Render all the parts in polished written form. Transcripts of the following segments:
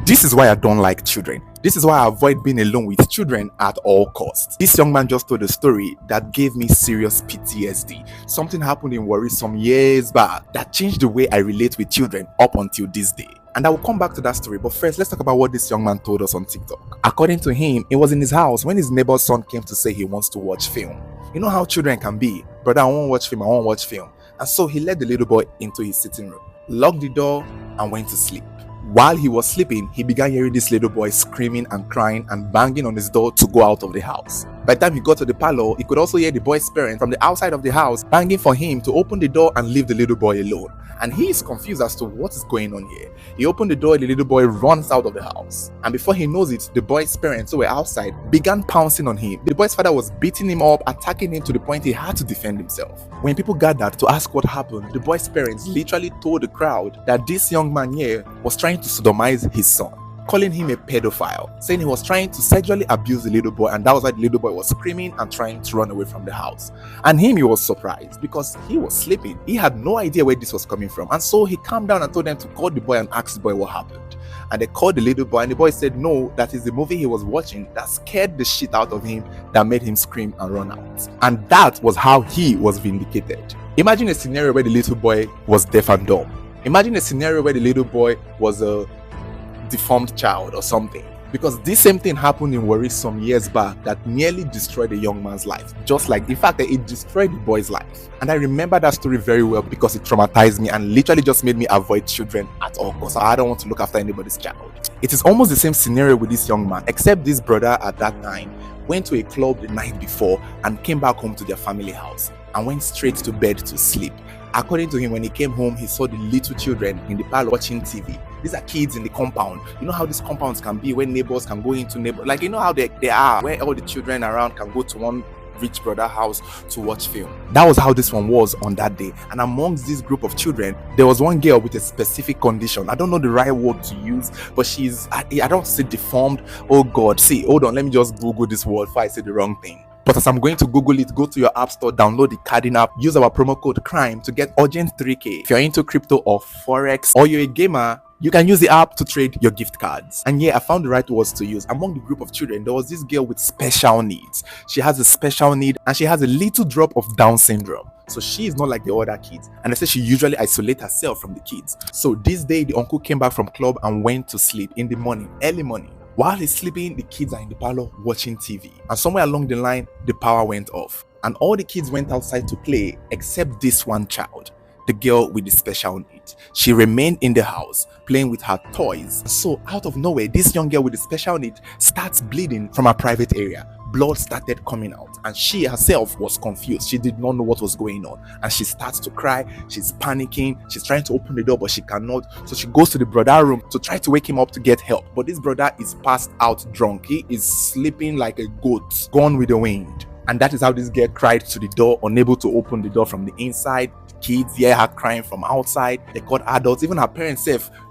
This is why I don't like children. This is why I avoid being alone with children at all costs. This young man just told a story that gave me serious PTSD. Something happened in Warri some years back that changed the way I relate with children up until this day. And I will come back to that story, but first, let's talk about what this young man told us on TikTok. According to him, it was in his house when his neighbor's son came to say he wants to watch film. You know how children can be. Brother, I won't watch film, I won't watch film. And so he led the little boy into his sitting room, locked the door, and went to sleep. While he was sleeping, he began hearing this little boy screaming and crying and banging on his door to go out of the house. By the time he got to the parlor, he could also hear the boy's parents from the outside of the house banging for him to open the door and leave the little boy alone. And he is confused as to what is going on here. He opened the door, the little boy runs out of the house. And before he knows it, the boy's parents, who were outside, began pouncing on him. The boy's father was beating him up, attacking him to the point he had to defend himself. When people gathered to ask what happened, the boy's parents literally told the crowd that this young man here was trying to sodomize his son, calling him a pedophile, saying he was trying to sexually abuse the little boy, and that was why the little boy was screaming and trying to run away from the house. And he was surprised because he was sleeping. He had no idea where this was coming from, and so he calmed down and told them to call the boy and ask the boy what happened. And they called the little boy, and the boy said no, that is the movie he was watching that scared the shit out of him, that made him scream and run out. And that was how he was vindicated. Imagine a scenario where the little boy was deaf and dumb. Imagine a scenario where the little boy was a deformed child or something, because this same thing happened in Warri some years back that nearly destroyed a young man's life, just like the fact that it destroyed the boy's life. And I remember that story very well because it traumatized me and literally just made me avoid children at all costs. I don't want to look after anybody's child. It is almost the same scenario with this young man, except this brother at that time went to a club the night before and came back home to their family house and went straight to bed to sleep. According to him, when he came home, he saw the little children in the parlor watching TV. These are kids in the compound. You know how these compounds can be, where neighbors can go into neighbor, like you know how they are, where all the children around can go to one rich brother house to watch film. That was how this one was on that day. And amongst this group of children, there was one girl with a specific condition. I don't know the right word to use, but I don't say deformed. Oh God, see, hold on, let me just Google this word before I say the wrong thing. But as I'm going to Google it, go to your app store, download the Cardin app, use our promo code CRIME to get urgent 3K. If you're into crypto or forex, or you're a gamer, you can use the app to trade your gift cards. And yeah, I found the right words to use. Among the group of children, there was this girl with special needs. She has a special need and she has a little drop of Down syndrome. So she is not like the other kids. And I said she usually isolates herself from the kids. So this day, the uncle came back from club and went to sleep in the morning, early morning. While he's sleeping, the kids are in the parlor watching TV. And somewhere along the line, the power went off. And all the kids went outside to play except this one child, the girl with the special need. She remained in the house playing with her toys. So out of nowhere, this young girl with the special need starts bleeding from her private area. Blood started coming out and she herself was confused. She did not know what was going on and she starts to cry. She's panicking. She's trying to open the door but she cannot. So she goes to the brother room to try to wake him up to get help. But this brother is passed out drunk. He is sleeping like a goat, gone with the wind. And that is how this girl cried to the door, unable to open the door from the inside. Kids hear her crying from outside. They called adults. Even her parents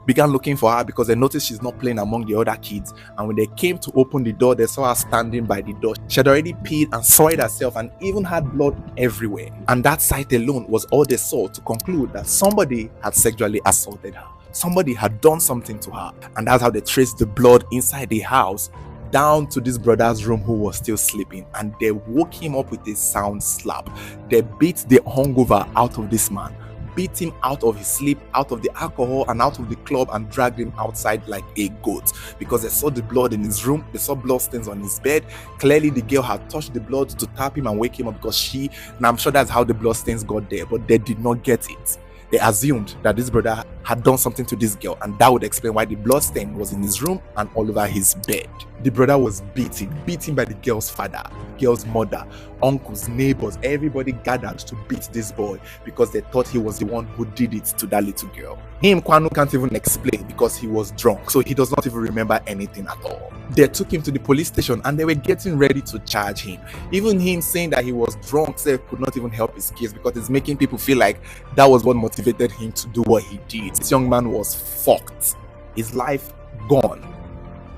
began looking for her because they noticed she's not playing among the other kids. And when they came to open the door, they saw her standing by the door. She had already peed and soiled herself and even had blood everywhere. And that sight alone was all they saw to conclude that somebody had sexually assaulted her. Somebody had done something to her. And that's how they traced the blood inside the house down to this brother's room who was still sleeping, and they woke him up with a sound slap. They beat the hungover out of this man, beat him out of his sleep, out of the alcohol and out of the club, and dragged him outside like a goat because they saw the blood in his room. They saw blood stains on his bed. Clearly the girl had touched the blood to tap him and wake him up because and I'm sure that's how the blood stains got there, but they did not get it. They assumed that this brother had done something to this girl, and that would explain why the blood stain was in his room and all over his bed. The brother was beaten by the girl's father, girl's mother, uncles, neighbors. Everybody gathered to beat this boy because they thought he was the one who did it to that little girl. Him, Kwanu, can't even explain because he was drunk, so he does not even remember anything at all. They took him to the police station and they were getting ready to charge him. Even him saying that he was drunk could not even help his case because it's making people feel like that was what motivated him to do what he did. This young man was fucked. His life gone.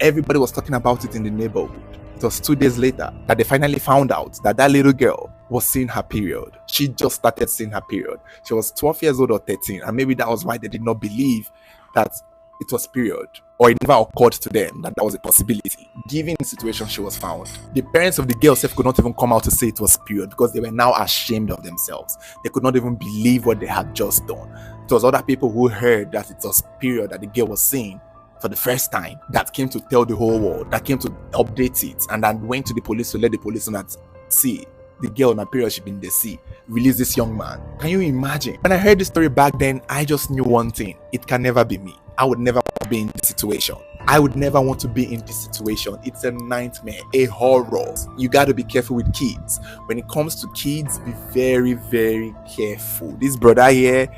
Everybody was talking about it in the neighborhood. It was 2 days later that they finally found out that that little girl was seeing her period. She just started seeing her period. She was 12 years old or 13, and maybe that was why they did not believe that it was period, or it never occurred to them that that was a possibility, given the situation she was found. The parents of the girl self could not even come out to say it was period because they were now ashamed of themselves. They could not even believe what they had just done. It was other people who heard that it was period that the girl was seeing for the first time that came to tell the whole world, that came to update it, and then went to the police to let the police know that, see, the girl on her period, she been in the sea, release this young man. Can you imagine? When I heard the story back then, I just knew one thing: it can never be me. I would never be in this situation. I would never want to be in this situation. It's a nightmare, a horror. You got to be careful with kids. When it comes to kids, be very, very careful. This brother here,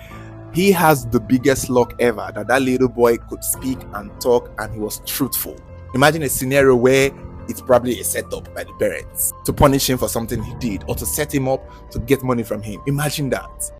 he has the biggest luck ever that little boy could speak and talk and he was truthful. Imagine a scenario where it's probably a setup by the parents to punish him for something he did or to set him up to get money from him. Imagine that.